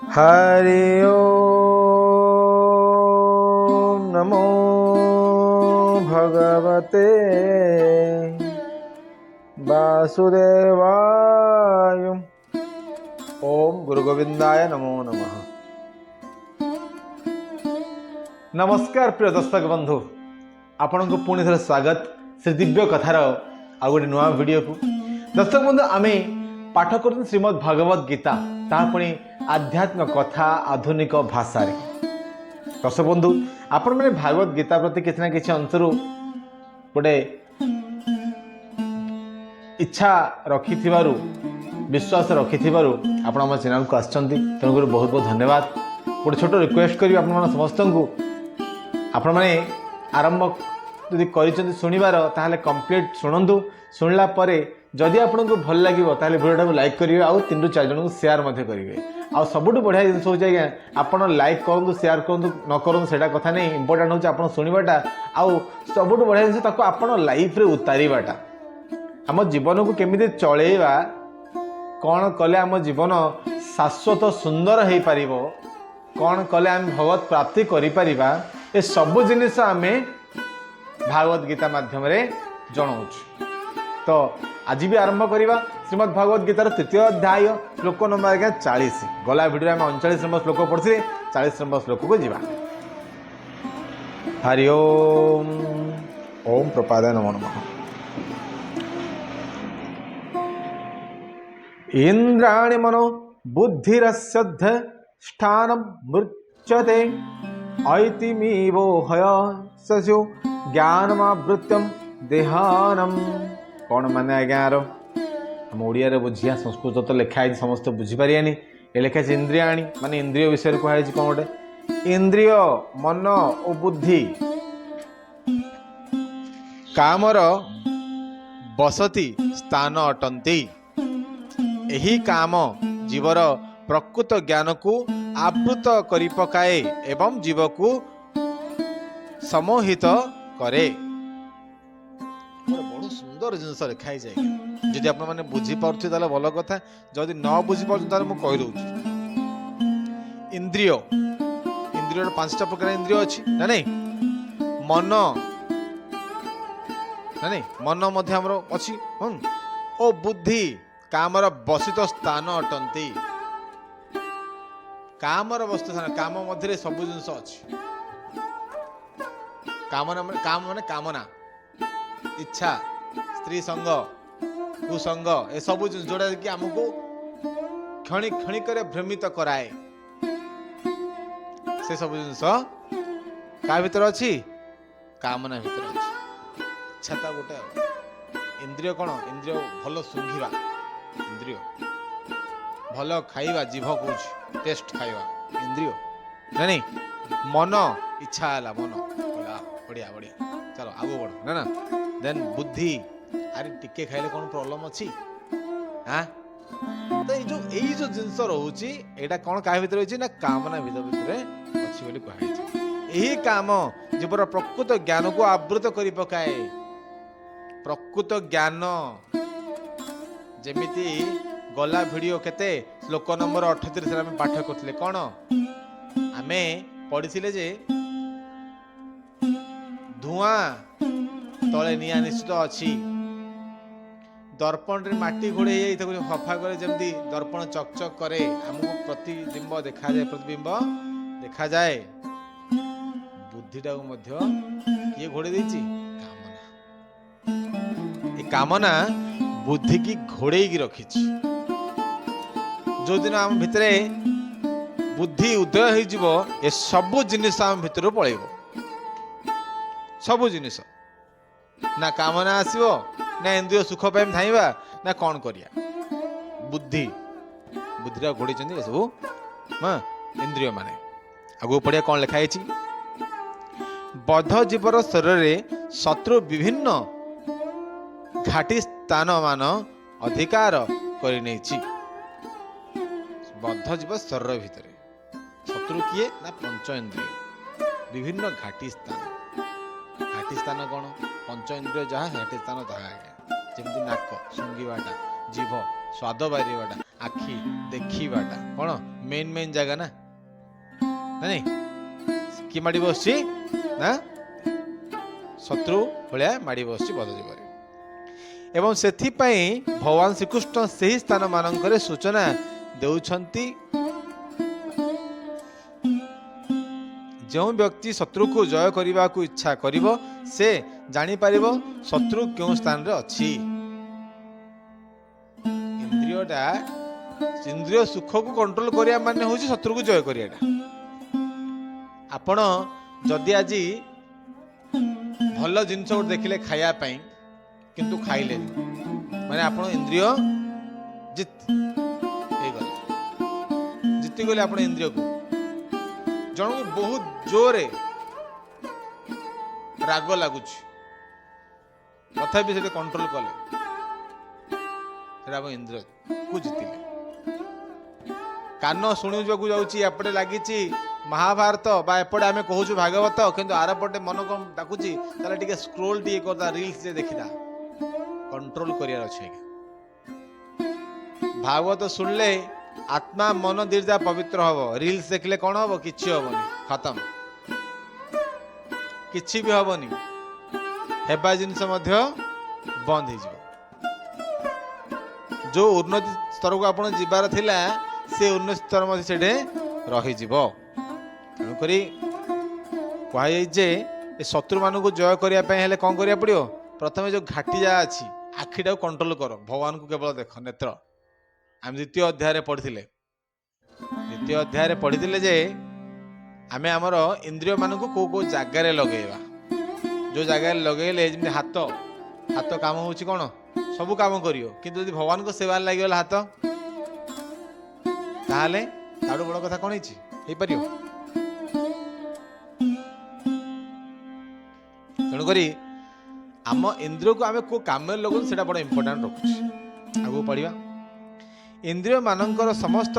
हरि ओम नमो भगवते वासुदेवाय। ओम गुरु गोविंदाय नमो नमः। नमस्कार प्रिय दर्शक बंधु, आपण को पुणी थे स्वागत श्री दिव्य कथार आ गए नुआ वीडियो को। दर्शक बंधु, आम पाठ कर श्रीमद् भगवद गीता, ता पुणी आध्यात्मिक कथा आधुनिक भाषा। दर्शक बंधु, आपण मैंने भागवत गीता प्रति किसी ना किसी अंशरू गोटे इच्छा रखि विश्वास रखि आपण आम चैनल को आसुँच, तेणुक बहुत बहुत धन्यवाद। गोटे छोट रिक्वेस्ट करी आप समस्त को, आपण मैंने आरंभ जदि कर शुणिबार ताहले कंप्लीट शुणु। शुणला परे जदि आपको भल लगे ताहले वीडियो को लाइक करेंगे, आउ 3 ରୁ 4 जन को शेयर करेंगे। आ सबुठ बढ़िया जिन हूँ आज्ञा, आपड़ लाइक करूँ शेयर करूँ न करूँ से कथा नहीं, इंपोर्टाट हूँ आप शुणवाटा। आउ सबुठ बढ़िया जिन आप लाइफ रे उतारवाटा, आम जीवन को केमी चलैवा, कौन कले आम जीवन शाश्वत सुंदर हो पार, कौन कले आम भगवत प्राप्ति करिपरिबा, ए सबु जिनिस आमे भागवत गीता माध्यम जनाऊँ। तो आज भी आरंभ करवा श्रीमद् भागवत गीतार 3य अध्याय श्लोक नंबर 40। गला वीडियो में 39 नंबर श्लोक पढ़ी, 40 नंबर श्लोक को जीवा। हरि ओम। ओम प्रपादाय नमो नमः। इंद्राणि मनो बुद्धिरस्यद्ध स्थानं मृच्यते ऐतिमीवो हय सस्यो ज्ञानमावृत्यम देहानम। कौन माने आज्ञा हम ओडिया बुझिया, संस्कृत तो लिखाई समस्त बुझीपारे। ये लिखाई इंद्रियाणी माने इंद्रिय विषय कहुई कौन गोटे इंद्रिय मन और बुद्धि कामर बसती स्थान अटंती। यही काम जीवर प्रकृत ज्ञान को आवृत करि पकाए एवं जीव को समोहित करे। बड़ सुंदर जिनस लिखाई जाए। जदि आप मैंने बुझीपारे भल कथा, जदि न बुझीपार मुझे कहीदे। इंद्रिय इंद्रिय 5टा प्रकार इंद्रिय अच्छी ना नहीं। मन ना नहीं, मन मध्य हमर अच्छी। ओ बुद्धि कामर बसित स्थान अटंती। कामर वस्तु स्थान, काम मध्य सबु जिनस अच्छी। काम माने कामना, इच्छा, स्त्री संग, कुसंग, ए सब जिन जोड़ा कि आमको क्षणिक क्षणिक भ्रमित कराए, से सब जिनस का भीतर अच्छी, कामना भीतर अच्छी। इच्छा तो गोटे इंद्रिय। कौन इंद्रिय? भल सुंघिबा इंद्रिय, भल खाइबा, जीभ कौच टेस्ट खाइबा इंद्रिय ना नहीं। मन इच्छा है, मन बढ़िया बढ़िया, चलो आगो बढ़ ना ना। देन बुद्धि, अरे टिके खाइले कौन प्रॉब्लम अच्छी? हाँ, तो ये जो जिनस रोची एटा कौन का भीतर रही ना, कामना भीतर अच्छी बोली कहुई। यही काम जीवर प्रकृत ज्ञान को आवृत करि पकाए। प्रकृत ज्ञान जेमिति गला वीडियो केते श्लोक नंबर 38 आम पाठ करथिले। कौन आमे पढ़िथिले जे धुआं तले निया निश्चित अच्छी। दर्पण रे माटी घोड़े सफा करे, जमती दर्पण चकचक करे, आमको प्रतिबिंब देखा जाए, प्रतिबिंब देखा जाए। बुद्धिटा को मध्य किए घोड़े देछि? कामना। ये कामना बुद्धि की घोड़े की रखी। जो दिन आम भितरे बुद्धि उदय हो जिवो, ये सबु जिनिस आम भितर पळेबो। सबु जिनिस ना कामना आसीबो, ना इंद्रिय सुख पाइम धाइबा, ना कौन करिया। बुद्धि बुद्धिरा घोड़ी सब इंद्रिय माने। आगु पढ़िया कौन लिखाई। बद्ध जीवर शरीर शत्रु विभिन्न घाटी स्थान मान अधिकार करने। बद्ध जीव शरीर भितर शत्रु किए ना पंच इंद्रिय, विभिन्न घाटी स्थान। घाटी स्थान कौन? पंच इंद्रिय जहाँ घाटी स्थान ताहा जमी नाक शुंघाटा, जीभ स्वाद बारिवाटा, आखि देखिबाटा, कौन मेन मेन जगह ना नहीं कि माड़ी बस ना शत्रु भाया माड़ी बस बद जीवन एवं से भगवान श्रीकृष्ण से ही स्थान मानक सूचना देउछंती जो व्यक्ति शत्रु को जय करने को इच्छा करिवो से जानी पारिबो शत्रु क्यों स्थान रे अछि। इंद्रिय सुख को कंट्रोल करिया माने होची शत्रु को जय करियाटा। आपण जदि आज भल जिनस गोटे देखिले खाया पाई किंतु खाइले माने आपण इंद्रिय जीती गले आपण इंद्रिय को जन को बहुत जोरे राग लगुच तथापि से कंट्रोल कले इंद्रिय को जीतिले। कान शुणी जाऊँगी एपटे लगी महाभारत बा एपटे आम कहूँ भागवत किंतु आर पटे मन कौन डाकुची टे स्क्रोल टे करदा रील्स देखिदा कंट्रोल करियार अच्छे। भागवत सुनले आत्मा मन दीर्जा पवित्र हम रील्स देखले कौन हम किसी हेनी खत्म किसी भी हेनी हेबा जिनस बंद हो जो उन्नति स्तर को आपण जीवार थिला से उन्नति स्तर मध्य सेठे रही जीवो। तेणुक कहुए शत्रु मान को जय करने कौन करा पड़ो प्रथम जो घाटिजा अच्छी आखिटा कंट्रोल कर भगवान को केवल देख नेत्र आम द्वितीय अध्याय पढ़ी जे आम आमर इंद्रिय मान को कौ जगार लगेगा जो जगार लगेले जमी हाथ हाथ काम हो कौन सबू काम करियो किंतु यदि भगवान को सेवा लगे हाथ ताहले ताड़ू बड़ कथा कौन हो पार। तेणुक आम इंद्रिय को आम को काम लगू से बड़ा इंपोर्टाट रखुच्छे। आगू पढ़ा इंद्रिय मानकर समस्त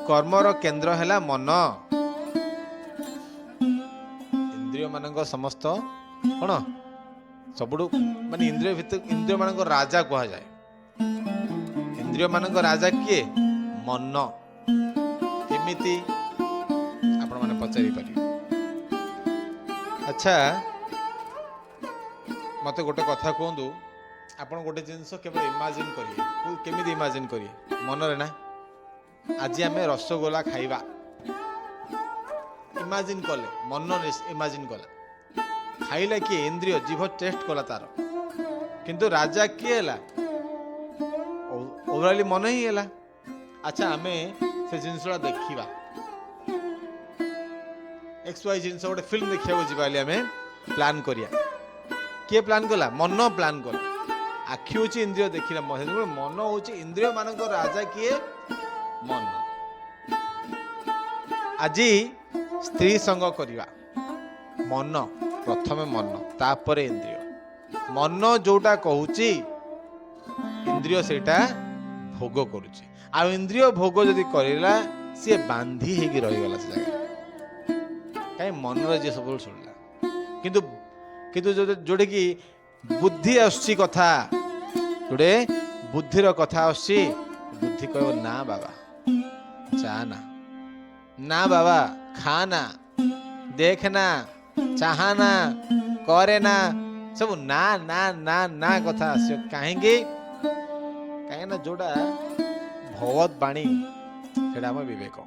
कर्मर केन्द्र है मन। इंद्रिय मानकर समस्त कौन सब माने इंद्रिय भितर इंद्रिय मान राजा कहा जाए। इंद्रिय मान राजा किए मन केमिति आपण माने पचारि पारि। अच्छा मत गोटे कथा कहतु आपण गोटे जिनस केवल इमाजिन करिए केमिति इमाजिन करिए मन रे ना आज आम रसगोला खाइबा इमाजिन कले मन इमाजिन कला खाइला किए इंद्रिय जीभ टेस्ट कला तार किंतु राजा किए है ओवराली मन ही है। अच्छा आम से जिनसा देखा एक्स वाई जिनस गोटे फिल्म देखा जावा आम प्लान करिया किए प्लान कला मन प्लान कला आखि हूँ इंद्रिय देखला मन हूँ इंद्रिय मान राजा किए मन। आज स्त्री संग करवा मन प्रथम मन तापर इंद्रिय मन जोटा कहूची इंद्रिय सेटा भोग करुची आ इंद्रिय भोग जदि करला सी बांधी हेगी रहीगला से जगह कहीं मन जी सब शुणला किंतु किंतु जोटे कि बुद्धि आसुची कथा जोटे बुद्धिर कथा आसुची बुद्धि कह ना बाबा जाना ना बाबा खाना देखना चाहना करे ना सब ना ना ना ना कथा आसो कहीं कहीं ना जोड़ा भगवत बाणी सेटा हम विवेक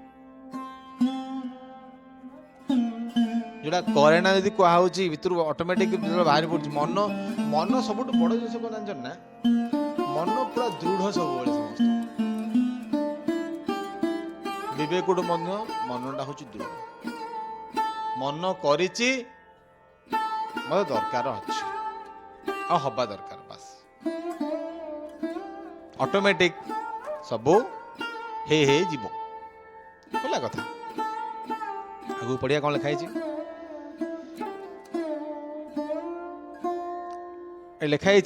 जोड़ा करे ना यदि कहुची भितर ऑटोमेटिक बाहरी पड़ुची मन मन सब बड़ जिन कौन जान ना मन पूरा दृढ़ सब समस्त विवेक मनटा हूँ दृढ़ मन करिची मत दरकार अच्छी आ हवा दरकार बस ऑटोमेटिक सब हे हे जीव बोला कथा। आगू पढ़िया कौन लिखाई लिखाई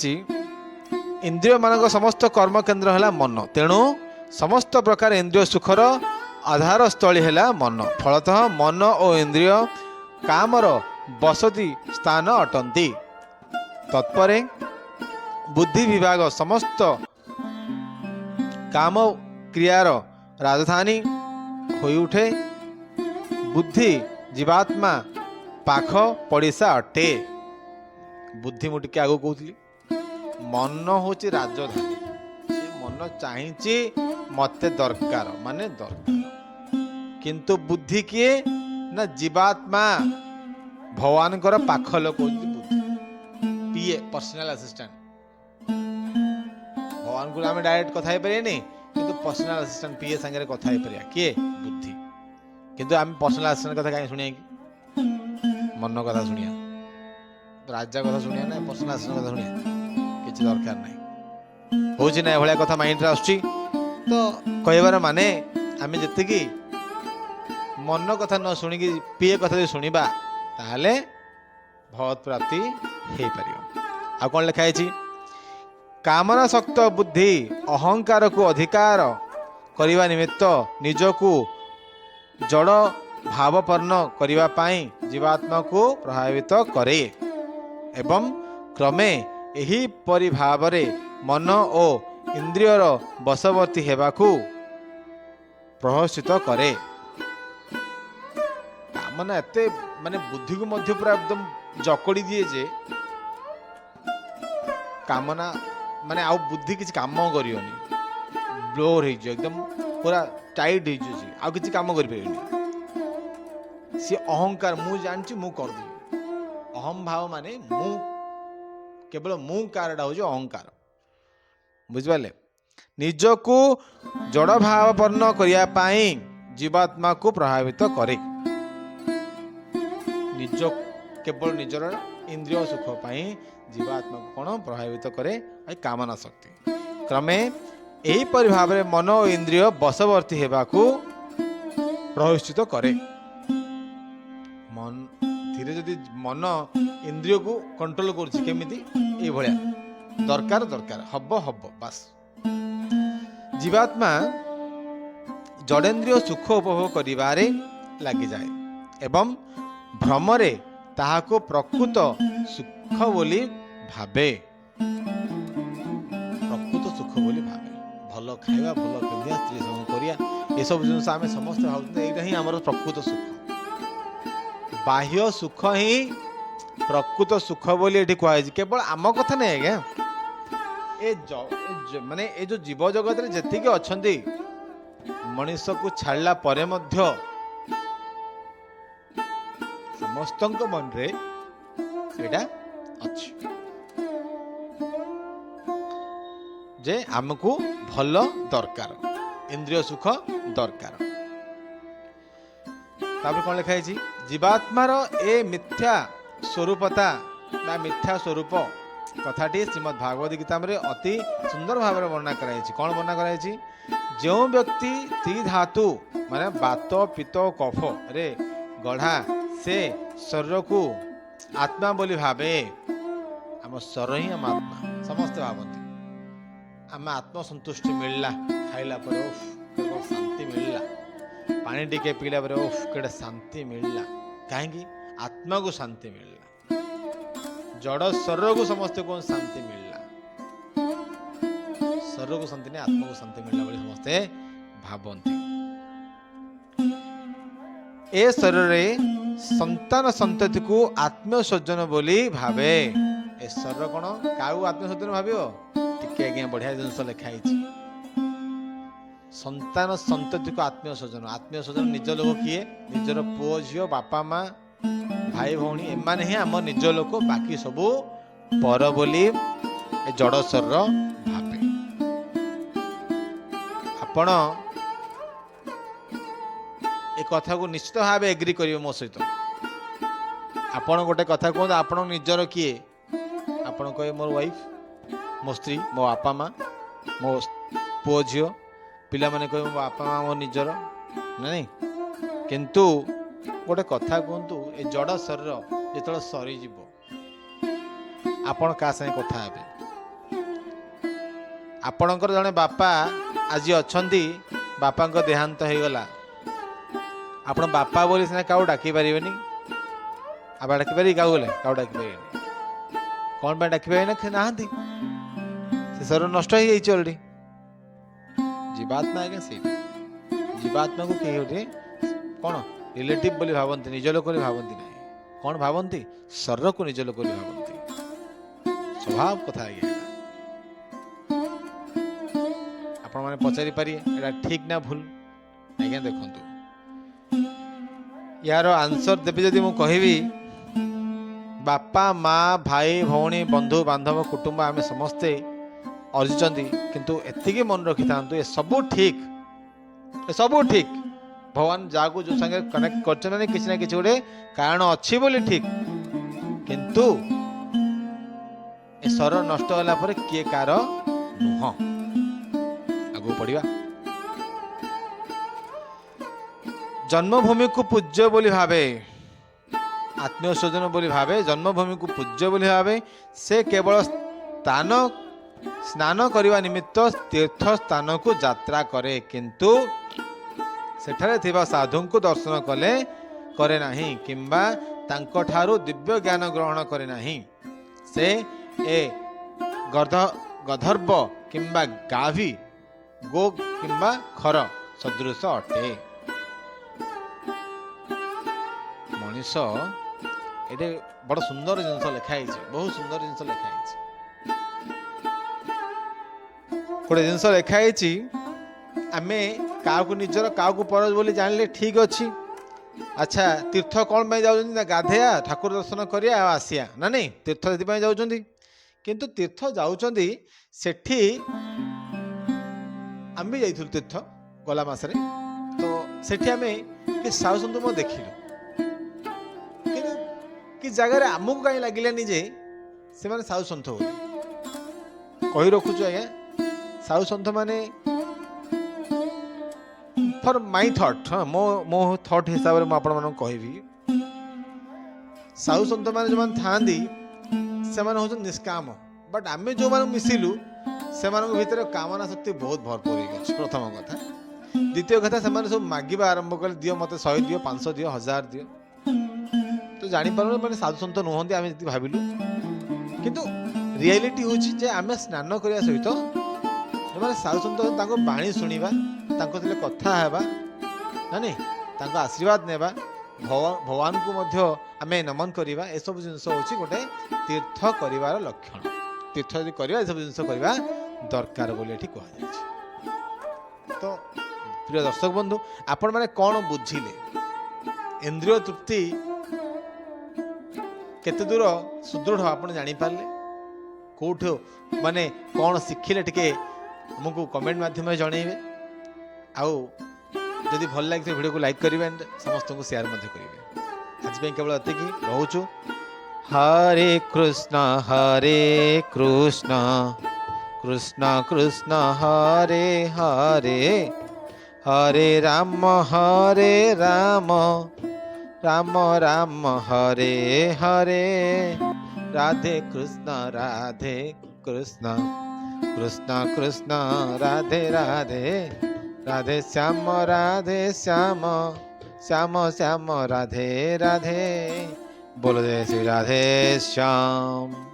इंद्रिय मान समस्त कर्म केन्द्र है मन तेणु समस्त प्रकार इंद्रिय सुखर आधार स्थली है मन फलतः मन और इंद्रिय कामर बसती स्थान अटंती तत्परे बुद्धि विभाग समस्त काम क्रियार राजधानी ହୋଇ ଉଠେ। ବୁଦ୍ଧି ଜୀବାତ୍ମା ପାଖ ପଡ଼ିଶା ଅଟେ। ବୁଦ୍ଧି ମୁଁ ଟିକେ ଆଗକୁ କହୁଥିଲି, ମନ ହେଉଛି ରାଜଧାନୀ। ସେ ମନ ଚାହିଁଛି ମତେ ଦରକାର ମାନେ ଦରକାର, କିନ୍ତୁ ବୁଦ୍ଧି କିଏ ନା ଜୀବାତ୍ମା, ଭଗବାନଙ୍କର ପାଖ ଲୋକ ହଉଛି ବୁଦ୍ଧି, ପିଏ ପର୍ସନାଲ ଆସିଷ୍ଟାଣ୍ଟ। ଭଗବାନଙ୍କୁ ଆମେ ଡାଇରେକ୍ଟ କଥା ହେଇପାରିବାନି, କିନ୍ତୁ ପର୍ସନାଲ ଆସିଷ୍ଟାଣ୍ଟ ପିଏ ସାଙ୍ଗରେ କଥା ହେଇପାରିବା। କିଏ? ବୁଦ୍ଧି। କିନ୍ତୁ ଆମେ ପର୍ସନାଲ ଆସିଷ୍ଟାଣ୍ଟ କଥା କାହିଁ ଶୁଣିବା କି? ମନ କଥା ଶୁଣିବା, ରାଜା କଥା ଶୁଣିବା ନା ପର୍ସନାଲ ଆସିଷ୍ଟାଣ୍ଟ କଥା ଶୁଣିବା? କିଛି ଦରକାର ନାହିଁ। ହଉଛି ନା ଏଭଳିଆ କଥା ମାଇଣ୍ଡରେ ଆସୁଛି। ତ କହିବାର ମାନେ ଆମେ ଯେତିକି ମନ କଥା ନ ଶୁଣିକି ପିଏ କଥା ଯଦି ଶୁଣିବା, ତାହେଲେ ଭଗବତ ପ୍ରାପ୍ତି ହେଇପାରିବ। ଆଉ କ'ଣ ଲେଖା ହେଇଛି? କାମନା ଶକ୍ତ ବୁଦ୍ଧି ଅହଙ୍କାରକୁ ଅଧିକାର କରିବା ନିମିତ୍ତ ନିଜକୁ ଜଡ଼ ଭାବପନ୍ନ କରିବା ପାଇଁ ଜୀବାତ୍ମାକୁ ପ୍ରଭାବିତ କରେ ଏବଂ କ୍ରମେ ଏହିପରି ଭାବରେ ମନ ଓ ଇନ୍ଦ୍ରିୟର ବଶବର୍ତ୍ତୀ ହେବାକୁ ପ୍ରହସିତ କରେ। କାମନା ଏତେ ମାନେ ବୁଦ୍ଧିକୁ ମଧ୍ୟ ପୁରା ଏକଦମ ଜକଡ଼ି ଦିଏ ଯେ କାମନା ମାନେ ଆଉ ବୁଦ୍ଧି କିଛି କାମ କରିବନି, ବ୍ଲୋର ହେଇଯିବ, ଏକଦମ ପୁରା ଟାଇଟ୍ ହେଇଯିବ, ସେ ଆଉ କିଛି କାମ କରିପାରିବନି। ସିଏ ଅହଙ୍କାର, ମୁଁ ଜାଣିଛି ମୁଁ କରିଦେବି। ଅହମ ଭାବ ମାନେ ମୁଁ, କେବଳ ମୁଁ କାରଟା ହଉଛି ଅହଙ୍କାର। ବୁଝିପାରିଲେ? ନିଜକୁ ଜଡ଼ ଭାବପନ୍ନ କରିବା ପାଇଁ ଜୀବାତ୍ମାକୁ ପ୍ରଭାବିତ କରେ। ନିଜ କେବଳ ନିଜର ଇନ୍ଦ୍ରିୟ ସୁଖ ପାଇଁ ଜୀବାତ୍ମାକୁ କ'ଣ ପ୍ରଭାବିତ କରେ? କାମନା ଶକ୍ତି। କ୍ରମେ ଏହିପରି ଭାବରେ ମନ ଓ ଇନ୍ଦ୍ରିୟ ବଶବର୍ତ୍ତୀ ହେବାକୁ ପ୍ରହସିତ କରେ। ଧୀରେ ଯଦି ମନ ଇନ୍ଦ୍ରିୟକୁ କଣ୍ଟ୍ରୋଲ କରୁଛି, କେମିତି? ଏଇଭଳିଆ ଦରକାର ଦରକାର ହବ ହବ ବାସ୍। ଜୀବାତ୍ମା ଜଡ଼େନ୍ଦ୍ରିୟ ସୁଖ ଉପଭୋଗ କରିବାରେ ଲାଗିଯାଏ ଏବଂ ଭ୍ରମରେ ତାହାକୁ ପ୍ରକୃତ ସୁଖ ବୋଲି ଭାବେ। ପ୍ରକୃତ ସୁଖ ବୋଲି ଭାବେ। ଭଲ ଖାଇବା, ଭଲ ପିନ୍ଧିବା, ସ୍ତ୍ରୀ ସଙ୍ଗେ କରିବା, ଏସବୁ ଜିନିଷ ଆମେ ସମସ୍ତେ ଭାବୁଛନ୍ତି ଏଇଟା ହିଁ ଆମର ପ୍ରକୃତ ସୁଖ। ବାହ୍ୟ ସୁଖ ହିଁ ପ୍ରକୃତ ସୁଖ ବୋଲି ଏଠି କୁହାଯାଇଛି। କେବଳ ଆମ କଥା ନାହିଁ ଆଜ୍ଞା, ମାନେ ଏ ଯୋଉ ଜୀବ ଜଗତରେ ଯେତିକି ଅଛନ୍ତି, ମଣିଷକୁ ଛାଡ଼ିଲା ପରେ ମଧ୍ୟ ସମସ୍ତଙ୍କ ମନରେ ସେଇଟା ଅଛି ଯେ ଆମକୁ ଭଲ ଦରକାର, ଇନ୍ଦ୍ରିୟ ସୁଖ ଦରକାର। ତାପରେ କ'ଣ ଲେଖା ହେଇଛି? ଜୀବାତ୍ମାର ଏ ମିଥ୍ୟା ସ୍ୱରୂପତା ବା ମିଥ୍ୟା ସ୍ୱରୂପ କଥାଟି ଶ୍ରୀମଦ୍ ଭାଗବତ ଗୀତାରେ ଅତି ସୁନ୍ଦର ଭାବରେ ବର୍ଣ୍ଣନା କରାଯାଇଛି। କ'ଣ ବର୍ଣ୍ଣନା କରାଯାଇଛି? ଯେଉଁ ବ୍ୟକ୍ତି ତ୍ରିଧାତୁ ମାନେ ବାତ ପିତ୍ତ କଫରେ ଗଢ଼ା ସେ ଶରୀରକୁ ଆତ୍ମା ବୋଲି ଭାବେ। ଆମ ଶରୀର ହିଁ ଆମ ଆତ୍ମା। ସମସ୍ତେ ଭାବନ୍ତି ଆମେ ଆତ୍ମସନ୍ତୁଷ୍ଟି ମିଳିଲା ଖାଇଲା ପରେ, ଓଫ୍ ଶାନ୍ତି ମିଳିଲା, ପାଣି ଟିକେ ପିଇଲା ପରେ ଓଫ୍ କେଡ଼େ ଶାନ୍ତି ମିଳିଲା। କାହିଁକି? ଆତ୍ମାକୁ ଶାନ୍ତି ମିଳିଲା। ଜଡ଼ ଶରୀରକୁ ସମସ୍ତେ କଣ ଶାନ୍ତି ମିଳିଲା, ଶରୀରକୁ ଶାନ୍ତି ନାହିଁ, ଆତ୍ମାକୁ ଶାନ୍ତି ମିଳିଲା ବୋଲି ସମସ୍ତେ ଭାବନ୍ତି। ଏ ଶରୀରରେ ସନ୍ତାନ ସନ୍ତତିକୁ ଆତ୍ମୀୟ ସ୍ୱଜନ ବୋଲି ଭାବେ। ଏ ଶରୀର କ'ଣ କାହାକୁ ଆତ୍ମୀୟ ସ୍ୱଜନ ଭାବିବ? ଟିକେ ଆଜ୍ଞା ବଢିଆ ଜିନିଷ ଲେଖା ହେଇଛି। ସନ୍ତାନ ସନ୍ତତିକୁ ଆତ୍ମୀୟ ସ୍ୱଜନ। ଆତ୍ମୀୟ ସ୍ୱଜନ ନିଜ ଲୋକ କିଏ? ନିଜର ପୁଅ ଝିଅ, ବାପା ମା, ଭାଇ ଭଉଣୀ, ଏମାନେ ହିଁ ଆମ ନିଜ ଲୋକ। ବାକି ସବୁ ପର ବୋଲି ଏ ଜଡ଼ ଶରୀର ଭାବେ। ଆପଣ ଏ କଥାକୁ ନିଶ୍ଚିତ ଭାବେ ଏଗ୍ରି କରିବେ ମୋ ସହିତ। ଆପଣ ଗୋଟେ କଥା କୁହନ୍ତୁ, ଆପଣଙ୍କ ନିଜର କିଏ? ଆପଣ କହିବେ ମୋର ୱାଇଫ, ମୋ ସ୍ତ୍ରୀ, ମୋ ବାପା ମା, ମୋ ପୁଅ ଝିଅ। ପିଲାମାନେ କହିବେ ମୋ ବାପା ମା ମୋ ନିଜର, ନାଇଁ? କିନ୍ତୁ ଗୋଟେ କଥା କୁହନ୍ତୁ, ଏ ଜଡ଼ ଶରୀର ଯେତେବେଳେ ସରିଯିବ, ଆପଣ କାହା ସାଙ୍ଗେ କଥା ହେବେ? ଆପଣଙ୍କର ଜଣେ ବାପା ଆଜି ଅଛନ୍ତି, ବାପାଙ୍କ ଦେହାନ୍ତ ହେଇଗଲା, ଆପଣ ବାପା ବୋଲି ସିନା କାହାକୁ ଡାକି ପାରିବେନି। ଆପଣ ଡାକି ପାରିବେ କାହାକୁ? ଗଲେ କାହାକୁ ଡାକି ପାରିବେନି। କ'ଣ ପାଇଁ ଡାକି ପାରିବେ? ନା ନାହାନ୍ତି, ସେ ଶରୀର ନଷ୍ଟ ହେଇଯାଇଛି ଅଲରେଡି। ଜୀବାତ୍ମା ଆଜ୍ଞା ସେଇଟା जीवात्मा को कहीं गोटे कौन रिलेटिव बोली भावती निज लोक भावती ना कौन भावती शरीर को निज लोक भावती स्वभाव कथा आज्ञा आपण मैंने पचारि पारे एटा ठीक ना भूल आज्ञा देखु यार आंसर देवी जदि मु कहबी बापा माँ भाई भौणी बंधु बांधव कुटुंब आम समस्ते अर्जिचंदी किंतु एतिकी मन रखी था ये सब ठीक भगवान जाको जो संगे कनेक्ट कर किसी ना किसी गोटे कारण अच्छी बोली ठीक किंतु ए शरीर नष्ट होला पर किए कार नुह आगु पढ़िबा जन्मभूमि को पूज्य बोली भावे आत्मीय स्वजन बोली भावे जन्मभूमि को पूज्य बोली भावे से केवल स्नान करने निमित्त तीर्थ स्थान को यात्रा करे किंतु सेठारे थिबा साधु को दर्शन कले करे नाही किंबा तांको ठारू दिव्य ज्ञान ग्रहण करे नाही से ए गधर्व किंबा गाभी गो किंबा खर सदृश अटे मनीष ये बड़ सुंदर जिनस लिखाई बहुत सुंदर जिनस लिखाई गोटे जिनस लिखाई आमे क्या निजर क्या पर बोली जानले ठीक अच्छी अच्छा तीर्थ कौन जाऊँ ना गाधेया ठाकुर दर्शन करिया आसिया ना नहीं तीर्थ से जाऊँ किंतु तीर्थ जाऊँगी सेठी आम भी जाइलु तीर्थ गला मासरे तो सेठी आमे कि साधु सन्त देखिलु कि जगह आमको कहीं लगिलानी जे से माने साधु सन्थ हो कही रखुचु आज्ञा साधु सन्थ माने फॉर माय थॉट मो थॉट हिसाब से मुझे कहबी साधु सन्त मैंने जो था से हूँ निष्काम बट आम जो मिसिलु से भितर कामना शक्ति बहुत भरपूर हो प्रथम कथा द्वितीय कथा से सब मागिबा आरंभ कले दियो मत 100 दियो 500 दियो 1000 दियो तो जापार मैंने साधु सन्त नुहति आम जी भाविलु किंतु रियलिटी हूँ आम स्नान करने सहित साधु सन्त बाणी शुणा कथा हेबा ना नहीं आशीर्वाद नेबा भगवान को मध्य आम नमन करवा ए सब जिन हूँ गोटे तीर्थ करिवार लक्षण तीर्थ यदि करवा सब जिन करवा दरकार बोली कह तो प्रिय दर्शक बंधु आपण मैंने कौन बुझिले इंद्रिय तृप्ति केते दूर सुदृढ़ आप जापारे कौट माने कौन शिखिले टिके हमको कमेंट माध्यम जनइबे आउ जदि भल लगे वीडियो को लाइक करेंगे एंड समस्त को शेयर करेंगे आज केवल ये रोचु हरे कृष्ण कृष्ण कृष्ण हरे हरे हरे राम राम राम हरे हरे राधे कृष्ण कृष्ण कृष्ण राधे राधे राधे श्याम श्याम श्याम राधे राधे बोलो जय श्री राधे श्याम।